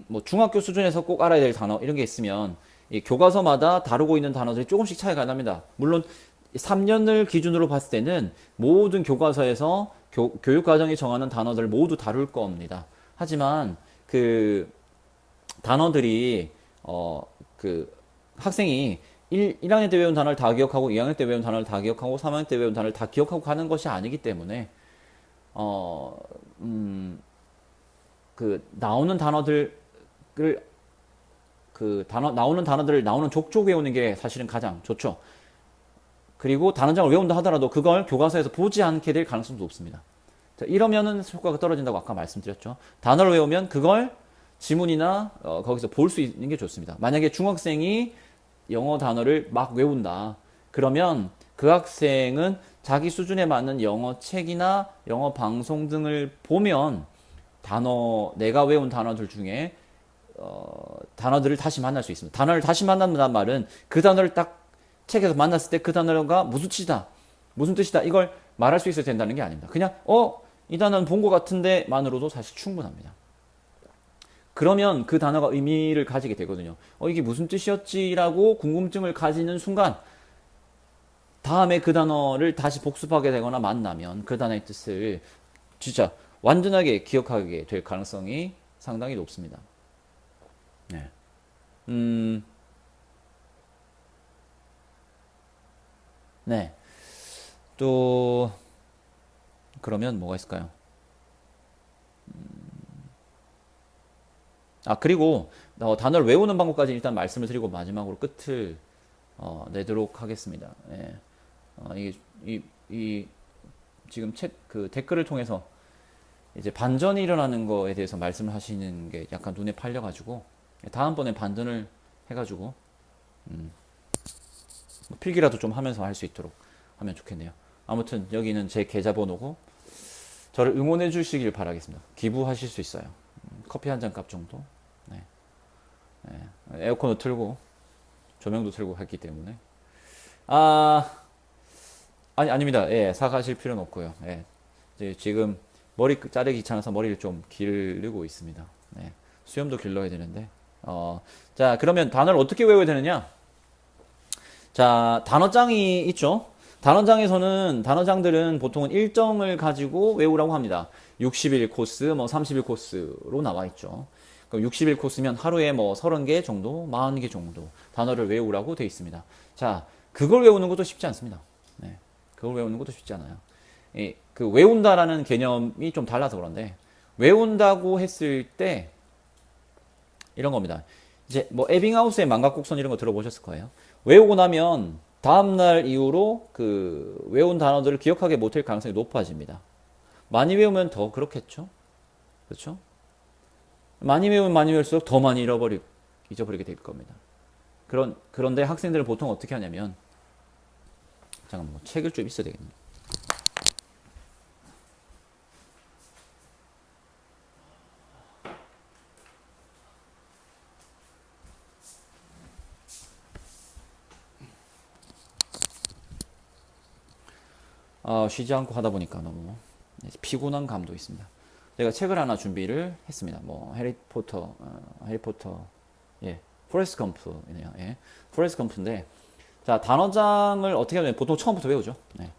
뭐 중학교 수준에서 꼭 알아야 될 단어 이런 게 있으면 이 교과서마다 다루고 있는 단어들이 조금씩 차이가 납니다. 물론 3년을 기준으로 봤을 때는 모든 교과서에서 교육과정이 정하는 단어들을 모두 다룰 겁니다. 하지만 그 단어들이 그 학생이 1학년 때 외운 단어를 다 기억하고 2학년 때 외운 단어를 다 기억하고 3학년 때 외운 단어를 다 기억하고 가는 것이 아니기 때문에 그 나오는 단어들을 나오는 족족 외우는 게 사실은 가장 좋죠. 그리고 단어장을 외운다 하더라도 그걸 교과서에서 보지 않게 될 가능성도 높습니다. 자, 이러면은 효과가 떨어진다고 아까 말씀드렸죠. 단어를 외우면 그걸 지문이나 거기서 볼 수 있는 게 좋습니다. 만약에 중학생이 영어 단어를 막 외운다. 그러면 그 학생은 자기 수준에 맞는 영어 책이나 영어 방송 등을 보면 내가 외운 단어들 중에 단어들을 다시 만날 수 있습니다. 단어를 다시 만난다는 말은 그 단어를 딱 책에서 만났을 때 그 단어가 무슨 뜻이다, 이걸 말할 수 있어야 된다는 게 아닙니다. 그냥 이 단어는 본 것 같은데 만으로도 사실 충분합니다. 그러면 그 단어가 의미를 가지게 되거든요. 이게 무슨 뜻이었지라고 궁금증을 가지는 순간 다음에 그 단어를 다시 복습하게 되거나 만나면 그 단어의 뜻을 진짜 완전하게 기억하게 될 가능성이 상당히 높습니다. 네. 네. 또 그러면 뭐가 있을까요? 그리고 단어를 외우는 방법까지 일단 말씀을 드리고 마지막으로 끝을 내도록 하겠습니다. 예. 이게 지금 그 댓글을 통해서 이제 반전이 일어나는 거에 대해서 말씀을 하시는 게 약간 눈에 팔려가지고 다음번에 반전을 해가지고 필기라도 좀 하면서 할 수 있도록 하면 좋겠네요. 아무튼 여기는 제 계좌번호고 저를 응원해 주시길 바라겠습니다. 기부하실 수 있어요. 커피 한 잔 값 정도. 네. 네. 에어컨도 틀고 조명도 틀고 했기 때문에 아닙니다. 예, 사가실 필요는 없고요. 예, 이제 지금 머리 자르기 귀찮아서 머리를 좀 기르고 있습니다. 네. 수염도 길러야 되는데 자, 그러면 단어를 어떻게 외워야 되느냐? 자, 단어장이 있죠. 단어장들은 보통은 일정을 가지고 외우라고 합니다. 60일 코스, 30일 코스로 나와 있죠. 그럼 60일 코스면 하루에 30개 정도, 40개 정도 단어를 외우라고 되어 있습니다. 자, 그걸 외우는 것도 쉽지 않습니다. 네. 그걸 외우는 것도 쉽지 않아요. 그 외운다라는 개념이 좀 달라서 그런데, 외운다고 했을 때 이런 겁니다. 이제 에빙하우스의 만각곡선 이런 거 들어보셨을 거예요. 외우고 나면 다음날 이후로 그 외운 단어들을 기억하게 못할 가능성이 높아집니다. 많이 외우면 더 그렇겠죠? 그렇죠? 많이 외우면 많이 외울수록 더 많이 잊어버리게 될 겁니다. 그런데 학생들은 보통 어떻게 하냐면, 잠깐만, 책을 좀 있어야 되겠네. 쉬지 않고 하다 보니까 너무 피곤한 감도 있습니다. 제가 책을 하나 준비를 했습니다. 해리포터, 예, 포레스트 검프네요. 예, 포레스트 검프인데, 자, 단어장을 어떻게 하면 보통 처음부터 외우죠. 네.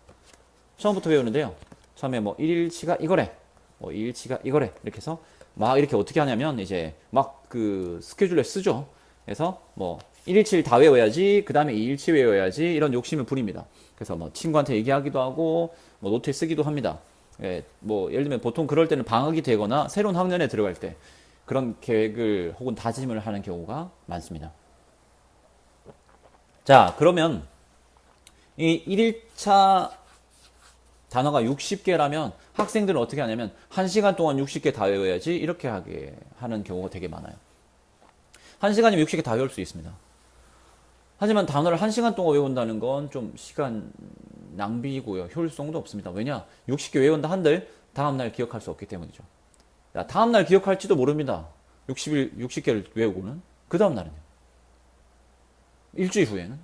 처음부터 외우는데요. 처음에 1일치가 이거래, 2일치가 이거래, 이렇게 해서 막 이렇게 어떻게 하냐면 이제 막 그 스케줄에 쓰죠. 그래서 1일치를 다 외워야지, 그 다음에 2일치 외워야지, 이런 욕심을 부립니다. 그래서 친구한테 얘기하기도 하고 노트에 쓰기도 합니다. 예, 예를 들면 보통 그럴 때는 방학이 되거나 새로운 학년에 들어갈 때 그런 계획을 혹은 다짐을 하는 경우가 많습니다. 자, 그러면 이 1일차 단어가 60개라면 학생들은 어떻게 하냐면 1시간 동안 60개 다 외워야지, 이렇게 하게 하는 경우가 되게 많아요. 1시간이면 60개 다 외울 수 있습니다. 하지만 단어를 1시간 동안 외운다는 건 좀 시간 낭비고요. 효율성도 없습니다. 왜냐? 60개 외운다 한들 다음날 기억할 수 없기 때문이죠. 다음날 기억할지도 모릅니다. 60개를 외우고는. 그 다음날은요? 일주일 후에는?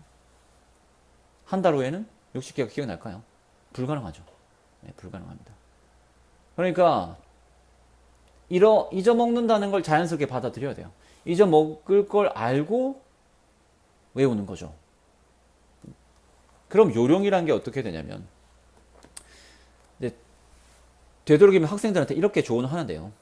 한 달 후에는 60개가 기억날까요? 불가능하죠. 네, 불가능합니다. 그러니까 잊어먹는다는 걸 자연스럽게 받아들여야 돼요. 잊어먹을 걸 알고 외우는 거죠. 그럼 요령이란 게 어떻게 되냐면, 이제 되도록이면 학생들한테 이렇게 조언을 하는데요.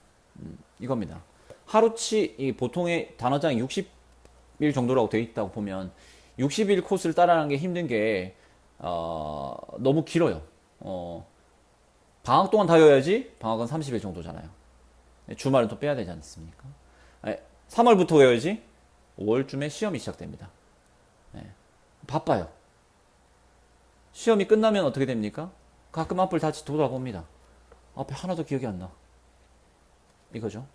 이겁니다. 하루치 보통의 단어장이 60일 정도라고 되어 있다고 보면 60일 코스를 따라가는 게 힘든 게 너무 길어요. 방학 동안 다 외워야지. 방학은 30일 정도잖아요. 주말은 또 빼야 되지 않습니까? 3월부터 외워야지. 5월쯤에 시험이 시작됩니다. 네. 바빠요. 시험이 끝나면 어떻게 됩니까? 가끔 앞을 다시 돌아봅니다. 앞에 하나도 기억이 안 나. 이거죠.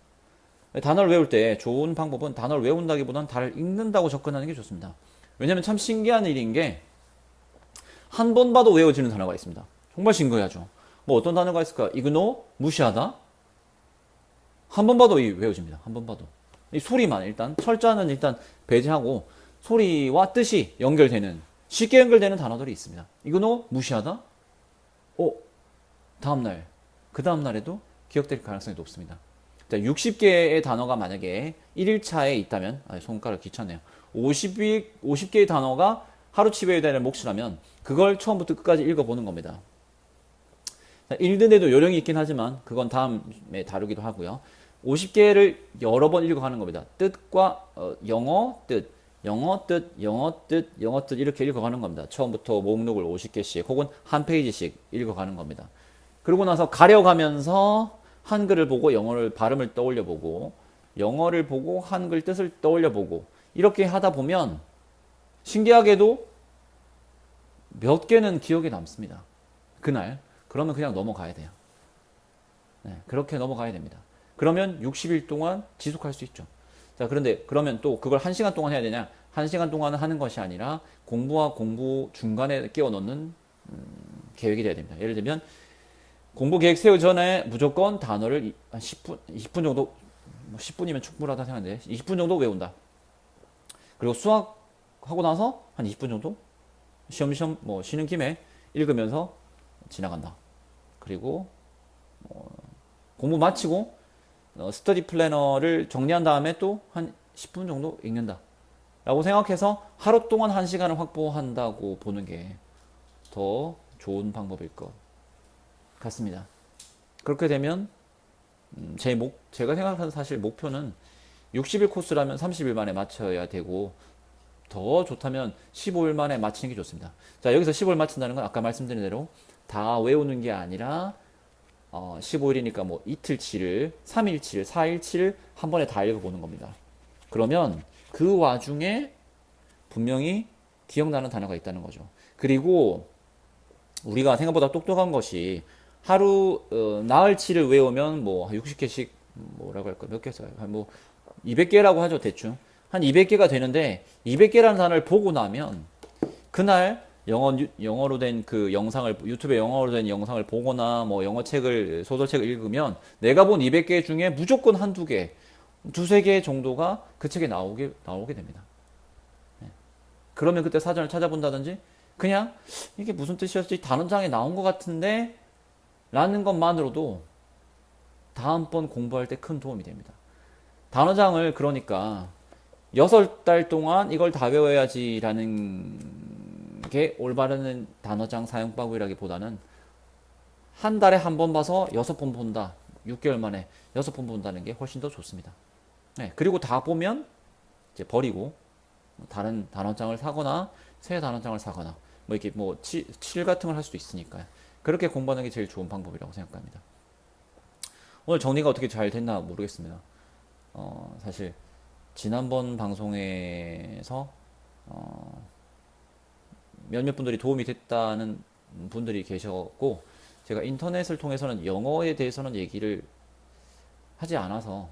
단어를 외울 때 좋은 방법은 단어를 외운다기보다는 단어를 읽는다고 접근하는 게 좋습니다. 왜냐면 참 신기한 일인 게 한 번 봐도 외워지는 단어가 있습니다. 정말 신기하죠. 뭐 어떤 단어가 있을까? 이그노, 무시하다. 한 번 봐도 외워집니다. 한 번 봐도. 이 소리만 일단 철자는 일단 배제하고 소리와 뜻이 연결되는 쉽게 연결되는 단어들이 있습니다. 이그노, 무시하다. 다음날 그 다음날에도 기억될 가능성이 높습니다. 60개의 단어가 만약에 1일차에 있다면, 손가락 귀찮네요. 50개의 단어가 하루치 외워야 되는 몫이라면 그걸 처음부터 끝까지 읽어보는 겁니다. 읽는데도 요령이 있긴 하지만 그건 다음에 다루기도 하고요. 50개를 여러 번 읽어가는 겁니다. 뜻과 영어 뜻, 영어 뜻, 영어 뜻, 영어 뜻 이렇게 읽어가는 겁니다. 처음부터 목록을 50개씩 혹은 한 페이지씩 읽어가는 겁니다. 그러고 나서 가려가면서 한글을 보고 영어를 발음을 떠올려 보고 영어를 보고 한글 뜻을 떠올려 보고 이렇게 하다 보면 신기하게도 몇 개는 기억에 남습니다. 그날. 그러면 그냥 넘어가야 돼요. 네, 그렇게 넘어가야 됩니다. 그러면 60일 동안 지속할 수 있죠. 자, 그런데 그러면 또 그걸 1시간 동안 해야 되냐? 1시간 동안 하는 것이 아니라 공부와 공부 중간에 끼워 넣는 계획이 돼야 됩니다. 예를 들면 공부 계획 세우기 전에 무조건 단어를 한 10분, 20분 정도, 10분이면 충분하다 생각하는데 20분 정도 외운다. 그리고 수학하고 나서 한 20분 정도 시험시험 뭐 쉬는 김에 읽으면서 지나간다. 그리고 공부 마치고 스터디 플래너를 정리한 다음에 또 한 10분 정도 읽는다. 라고 생각해서 하루 동안 1시간을 확보한다고 보는 게 더 좋은 방법일 것 같습니다. 그렇게 되면 제가 생각하는 사실 목표는 60일 코스라면 30일 만에 마쳐야 되고 더 좋다면 15일 만에 마치는 게 좋습니다. 자, 여기서 15일 마친다는 건 아까 말씀드린 대로 다 외우는 게 아니라 15일이니까 뭐 이틀치를, 3일치를, 4일치를 한 번에 다 읽어보는 겁니다. 그러면 그 와중에 분명히 기억나는 단어가 있다는 거죠. 그리고 우리가 생각보다 똑똑한 것이 하루 나흘치를 외우면 뭐 60개씩 뭐라고 할까 몇 개 써요? 뭐 200개라고 하죠, 대충. 한 200개가 되는데 200개라는 단어를 보고 나면 그날 영어로 된 그 영상을 유튜브에 영어로 된 영상을 보거나 뭐 영어 책을 소설책을 읽으면 내가 본 200개 중에 무조건 한두 개, 두세 개 정도가 그 책에 나오게 됩니다. 그러면 그때 사전을 찾아본다든지 그냥 이게 무슨 뜻이었지 단원장에 나온 것 같은데 라는 것만으로도 다음번 공부할 때 큰 도움이 됩니다. 단어장을 그러니까 6달 동안 이걸 다 외워야지라는 게 올바른 단어장 사용법이라기보다는 한 달에 한 번 봐서 6번 본다. 6개월 만에 6번 본다는 게 훨씬 더 좋습니다. 네, 그리고 다 보면 이제 버리고 다른 단어장을 사거나 새 단어장을 사거나 뭐 이렇게 뭐 칠 같은 걸 할 수도 있으니까요. 그렇게 공부하는 게 제일 좋은 방법이라고 생각합니다. 오늘 정리가 어떻게 잘 됐나 모르겠습니다. 사실 지난번 방송에서 몇몇 분들이 도움이 됐다는 분들이 계셨고 제가 인터넷을 통해서는 영어에 대해서는 얘기를 하지 않아서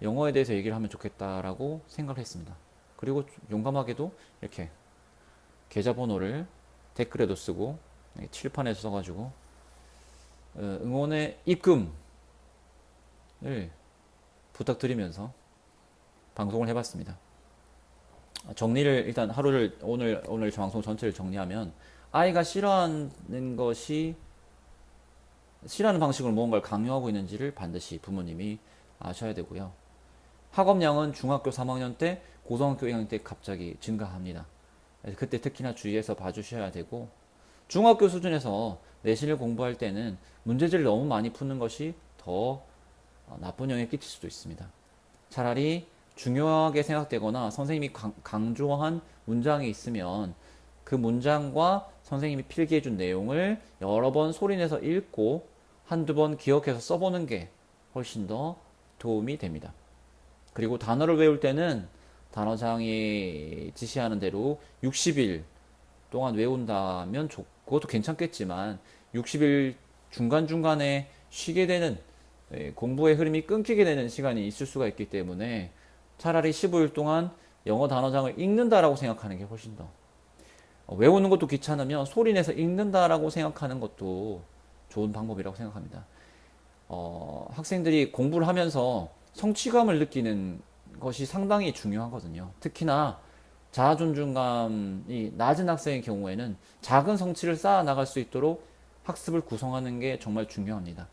영어에 대해서 얘기를 하면 좋겠다라고 생각을 했습니다. 그리고 용감하게도 이렇게 계좌번호를 댓글에도 쓰고 칠판에 써가지고 응원의 입금을 부탁드리면서 방송을 해봤습니다. 정리를 일단 하루를 오늘 방송 전체를 정리하면 아이가 싫어하는 방식으로 무언가를 강요하고 있는지를 반드시 부모님이 아셔야 되고요. 학업량은 중학교 3학년 때 고등학교 2학년 때 갑자기 증가합니다. 그때 특히나 주의해서 봐주셔야 되고 중학교 수준에서 내신을 공부할 때는 문제지를 너무 많이 푸는 것이 더 나쁜 영향을 끼칠 수도 있습니다. 차라리 중요하게 생각되거나 선생님이 강조한 문장이 있으면 그 문장과 선생님이 필기해준 내용을 여러 번 소리내서 읽고 한두 번 기억해서 써보는 게 훨씬 더 도움이 됩니다. 그리고 단어를 외울 때는 단어장이 지시하는 대로 60일 동안 외운다면 그것도 괜찮겠지만 60일 중간중간에 쉬게 되는 공부의 흐름이 끊기게 되는 시간이 있을 수가 있기 때문에 차라리 15일 동안 영어 단어장을 읽는다라고 생각하는 게 훨씬 더 외우는 것도 귀찮으면 소리 내서 읽는다라고 생각하는 것도 좋은 방법이라고 생각합니다. 학생들이 공부를 하면서 성취감을 느끼는 것이 상당히 중요하거든요. 특히나 자아존중감이 낮은 학생의 경우에는 작은 성취를 쌓아 나갈 수 있도록 학습을 구성하는 게 정말 중요합니다.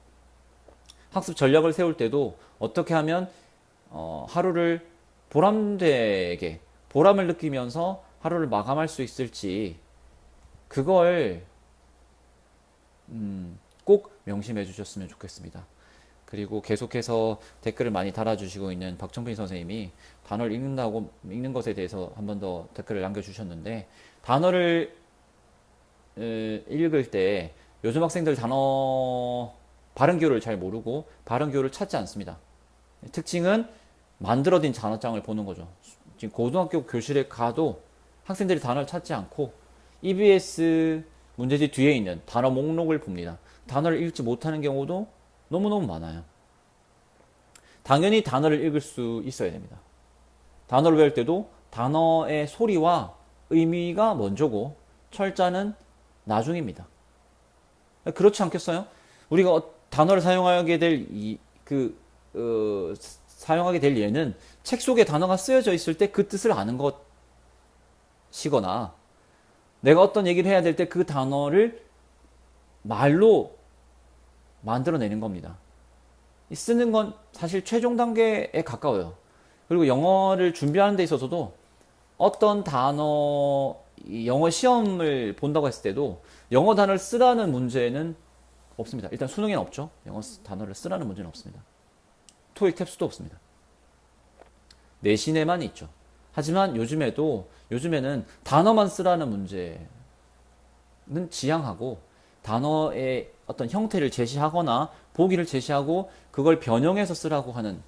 학습 전략을 세울 때도 어떻게 하면 하루를 보람되게 보람을 느끼면서 하루를 마감할 수 있을지 그걸 꼭 명심해 주셨으면 좋겠습니다. 그리고 계속해서 댓글을 많이 달아주시고 있는 박정빈 선생님이 단어를 읽는 것에 대해서 한 번 더 댓글을 남겨주셨는데 단어를 읽을 때 요즘 학생들 단어 발음 기호를 잘 모르고 발음 기호를 찾지 않습니다. 특징은 만들어진 단어장을 보는 거죠. 지금 고등학교 교실에 가도 학생들이 단어를 찾지 않고 EBS 문제지 뒤에 있는 단어 목록을 봅니다. 단어를 읽지 못하는 경우도 너무너무 많아요. 당연히 단어를 읽을 수 있어야 됩니다. 단어를 외울 때도 단어의 소리와 의미가 먼저고 철자는 나중입니다. 그렇지 않겠어요? 우리가 단어를 사용하게 될 사용하게 될 예는 책 속에 단어가 쓰여져 있을 때 그 뜻을 아는 것이거나 내가 어떤 얘기를 해야 될 때 그 단어를 말로 만들어내는 겁니다. 쓰는 건 사실 최종 단계에 가까워요. 그리고 영어를 준비하는 데 있어서도 어떤 영어 시험을 본다고 했을 때도 영어 단어를 쓰라는 문제는 없습니다. 일단 수능에는 없죠. 영어 단어를 쓰라는 문제는 없습니다. 토익 탭스도 없습니다. 내신에만 있죠. 하지만 요즘에는 단어만 쓰라는 문제는 지양하고 단어의 어떤 형태를 제시하거나 보기를 제시하고 그걸 변형해서 쓰라고 하는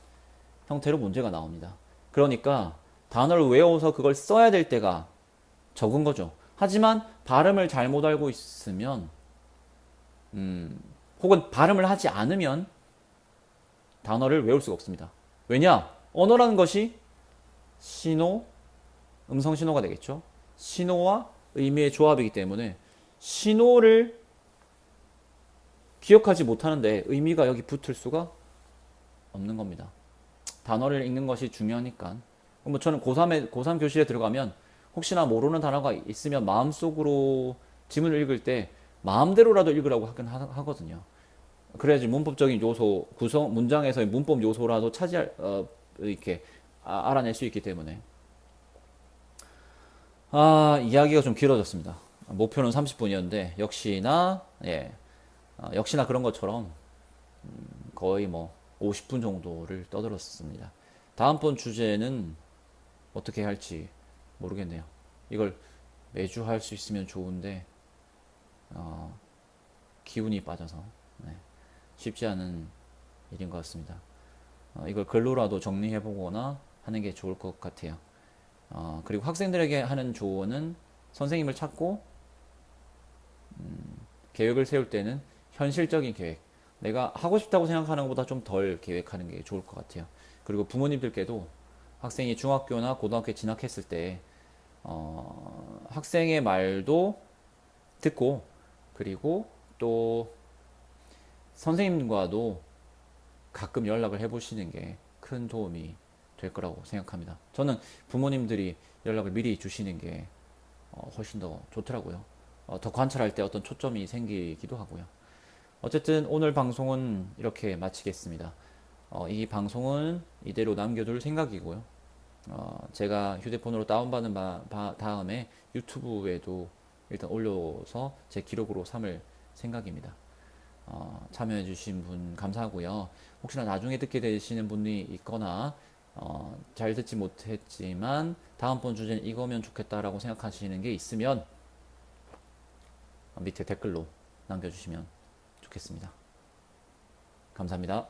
형태로 문제가 나옵니다. 그러니까 단어를 외워서 그걸 써야 될 때가 적은 거죠. 하지만 발음을 잘못 알고 있으면 혹은 발음을 하지 않으면 단어를 외울 수가 없습니다. 왜냐? 언어라는 것이 신호, 음성 신호가 되겠죠. 신호와 의미의 조합이기 때문에 신호를 기억하지 못하는데 의미가 여기 붙을 수가 없는 겁니다. 단어를 읽는 것이 중요하니까. 뭐 저는 고3 교실에 들어가면 혹시나 모르는 단어가 있으면 마음속으로 지문을 읽을 때 마음대로라도 읽으라고 하긴 하거든요. 그래야지 문법적인 요소, 문장에서의 문법 요소라도 이렇게 알아낼 수 있기 때문에. 이야기가 좀 길어졌습니다. 목표는 30분이었는데, 역시나 그런 것처럼, 거의 50분 정도를 떠들었습니다. 다음번 주제는 어떻게 할지 모르겠네요. 이걸 매주 할 수 있으면 좋은데, 기운이 빠져서, 쉽지 않은 일인 것 같습니다. 이걸 글로라도 정리해보거나 하는 게 좋을 것 같아요. 그리고 학생들에게 하는 조언은 선생님을 찾고 계획을 세울 때는 현실적인 계획, 내가 하고 싶다고 생각하는 것보다 좀 덜 계획하는 게 좋을 것 같아요. 그리고 부모님들께도 학생이 중학교나 고등학교에 진학했을 때 학생의 말도 듣고 그리고 또 선생님과도 가끔 연락을 해보시는 게 큰 도움이 될 거라고 생각합니다. 저는 부모님들이 연락을 미리 주시는 게 훨씬 더 좋더라고요. 더 관찰할 때 어떤 초점이 생기기도 하고요. 어쨌든 오늘 방송은 이렇게 마치겠습니다. 이 방송은 이대로 남겨둘 생각이고요. 제가 휴대폰으로 다운받은 다음에 유튜브에도 일단 올려서 제 기록으로 삼을 생각입니다. 참여해주신 분 감사하고요. 혹시나 나중에 듣게 되시는 분이 있거나 잘 듣지 못했지만 다음번 주제는 이거면 좋겠다라고 생각하시는 게 있으면 밑에 댓글로 남겨주시면 좋겠습니다. 감사합니다.